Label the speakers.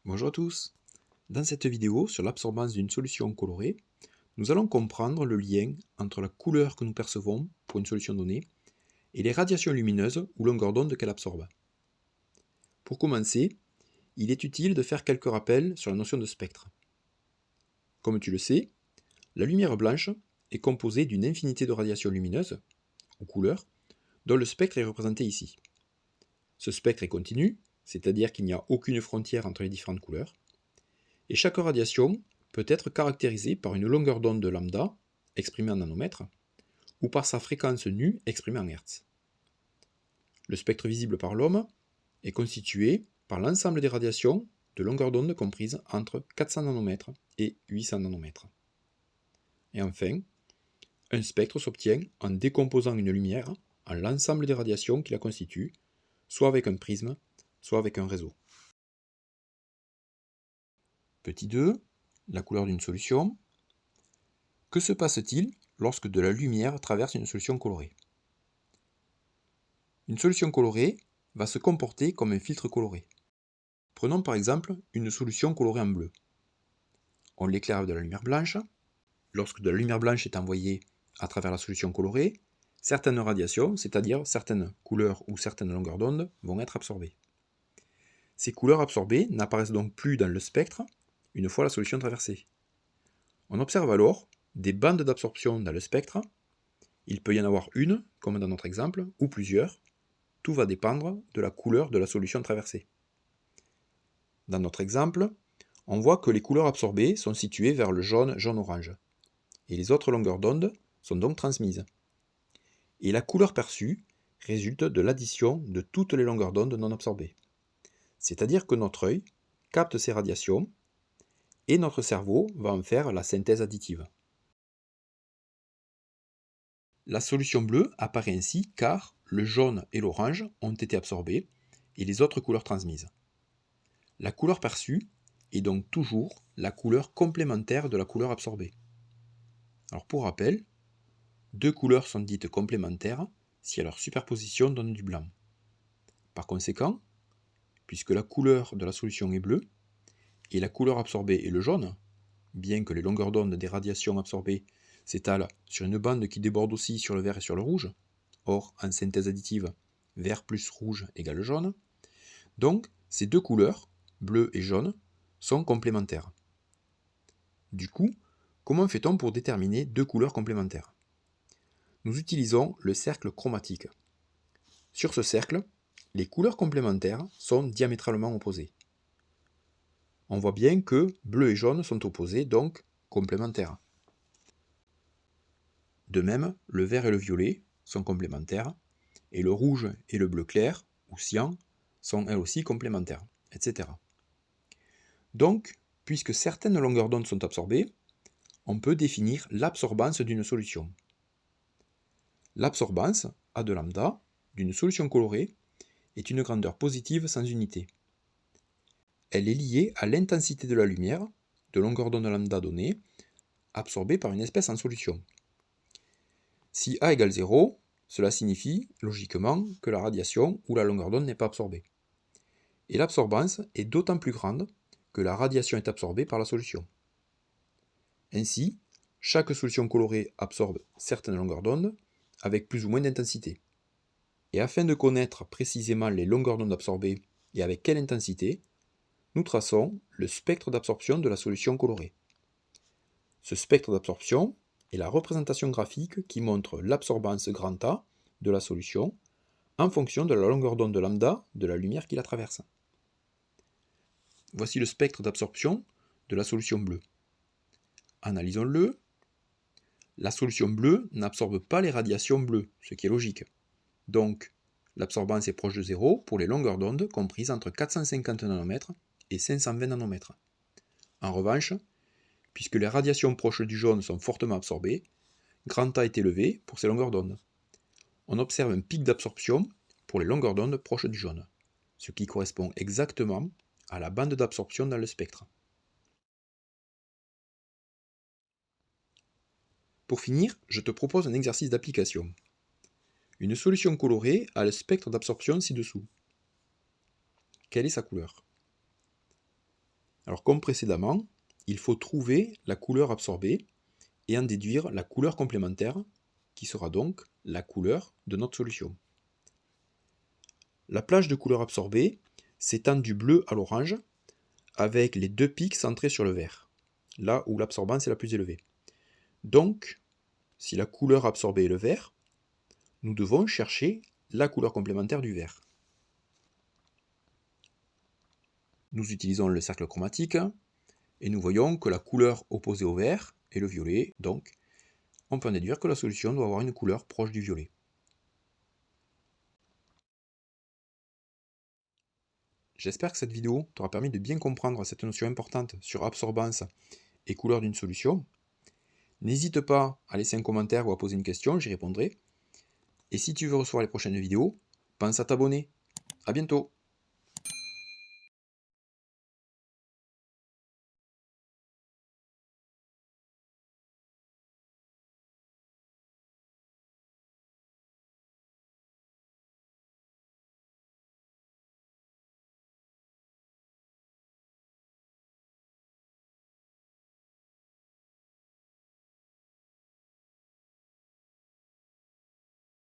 Speaker 1: Bonjour à tous. Dans cette vidéo sur l'absorbance d'une solution colorée, nous allons comprendre le lien entre la couleur que nous percevons pour une solution donnée et les radiations lumineuses ou longueurs d'onde qu'elle absorbe. Pour commencer, il est utile de faire quelques rappels sur la notion de spectre. Comme tu le sais, la lumière blanche est composée d'une infinité de radiations lumineuses, ou couleurs, dont le spectre est représenté ici. Ce spectre est continu, c'est-à-dire qu'il n'y a aucune frontière entre les différentes couleurs, et chaque radiation peut être caractérisée par une longueur d'onde lambda, exprimée en nanomètres, ou par sa fréquence nue, exprimée en hertz. Le spectre visible par l'homme est constitué par l'ensemble des radiations de longueur d'onde comprises entre 400 nanomètres et 800 nanomètres. Et enfin, un spectre s'obtient en décomposant une lumière en l'ensemble des radiations qui la constituent, soit avec un prisme, soit avec un réseau. Petit 2, la couleur d'une solution. Que se passe-t-il lorsque de la lumière traverse une solution colorée? Une solution colorée va se comporter comme un filtre coloré. Prenons par exemple une solution colorée en bleu. On l'éclaire avec de la lumière blanche. Lorsque de la lumière blanche est envoyée à travers la solution colorée, certaines radiations, c'est-à-dire certaines couleurs ou certaines longueurs d'onde, vont être absorbées. Ces couleurs absorbées n'apparaissent donc plus dans le spectre une fois la solution traversée. On observe alors des bandes d'absorption dans le spectre. Il peut y en avoir une, comme dans notre exemple, ou plusieurs. Tout va dépendre de la couleur de la solution traversée. Dans notre exemple, on voit que les couleurs absorbées sont situées vers le jaune, jaune-orange, et les autres longueurs d'onde sont donc transmises. Et la couleur perçue résulte de l'addition de toutes les longueurs d'onde non absorbées. C'est-à-dire que notre œil capte ces radiations, et notre cerveau va en faire la synthèse additive. La solution bleue apparaît ainsi car le jaune et l'orange ont été absorbés et les autres couleurs transmises. La couleur perçue est donc toujours la couleur complémentaire de la couleur absorbée. Alors pour rappel, deux couleurs sont dites complémentaires si leur superposition donne du blanc. Par conséquent, puisque la couleur de la solution est bleue et la couleur absorbée est le jaune, bien que les longueurs d'onde des radiations absorbées s'étalent sur une bande qui déborde aussi sur le vert et sur le rouge, or en synthèse additive, vert plus rouge égale jaune, donc ces deux couleurs, bleu et jaune, sont complémentaires. Du coup, comment fait-on pour déterminer deux couleurs complémentaires? Nous utilisons le cercle chromatique. Sur ce cercle, les couleurs complémentaires sont diamétralement opposées. On voit bien que bleu et jaune sont opposés, donc complémentaires. De même, le vert et le violet sont complémentaires, et le rouge et le bleu clair, ou cyan, sont elles aussi complémentaires, etc. Donc, puisque certaines longueurs d'onde sont absorbées, on peut définir l'absorbance d'une solution. L'absorbance, A de lambda, d'une solution colorée est une grandeur positive sans unité. Elle est liée à l'intensité de la lumière, de longueur d'onde lambda donnée, absorbée par une espèce en solution. Si A égale 0, cela signifie, logiquement, que la radiation ou la longueur d'onde n'est pas absorbée. Et l'absorbance est d'autant plus grande que la radiation est absorbée par la solution. Ainsi, chaque solution colorée absorbe certaines longueurs d'onde avec plus ou moins d'intensité. Et afin de connaître précisément les longueurs d'onde absorbées et avec quelle intensité, nous traçons le spectre d'absorption de la solution colorée. Ce spectre d'absorption est la représentation graphique qui montre l'absorbance grand A de la solution en fonction de la longueur d'onde lambda de la lumière qui la traverse. Voici le spectre d'absorption de la solution bleue. Analysons-le. La solution bleue n'absorbe pas les radiations bleues, ce qui est logique. Donc, l'absorbance est proche de 0 pour les longueurs d'onde comprises entre 450 nanomètres et 520 nanomètres. En revanche, puisque les radiations proches du jaune sont fortement absorbées, grand A est élevé pour ces longueurs d'onde. On observe un pic d'absorption pour les longueurs d'onde proches du jaune, ce qui correspond exactement à la bande d'absorption dans le spectre. Pour finir, je te propose un exercice d'application. Une solution colorée a le spectre d'absorption ci-dessous. Quelle est sa couleur? Alors comme précédemment, il faut trouver la couleur absorbée et en déduire la couleur complémentaire, qui sera donc la couleur de notre solution. La plage de couleur absorbée s'étend du bleu à l'orange, avec les deux pics centrés sur le vert, là où l'absorbance est la plus élevée. Donc, si la couleur absorbée est le vert, nous devons chercher la couleur complémentaire du vert. Nous utilisons le cercle chromatique et nous voyons que la couleur opposée au vert est le violet, donc on peut en déduire que la solution doit avoir une couleur proche du violet. J'espère que cette vidéo t'aura permis de bien comprendre cette notion importante sur absorbance et couleur d'une solution. N'hésite pas à laisser un commentaire ou à poser une question, j'y répondrai. Et si tu veux recevoir les prochaines vidéos, pense à t'abonner. À bientôt!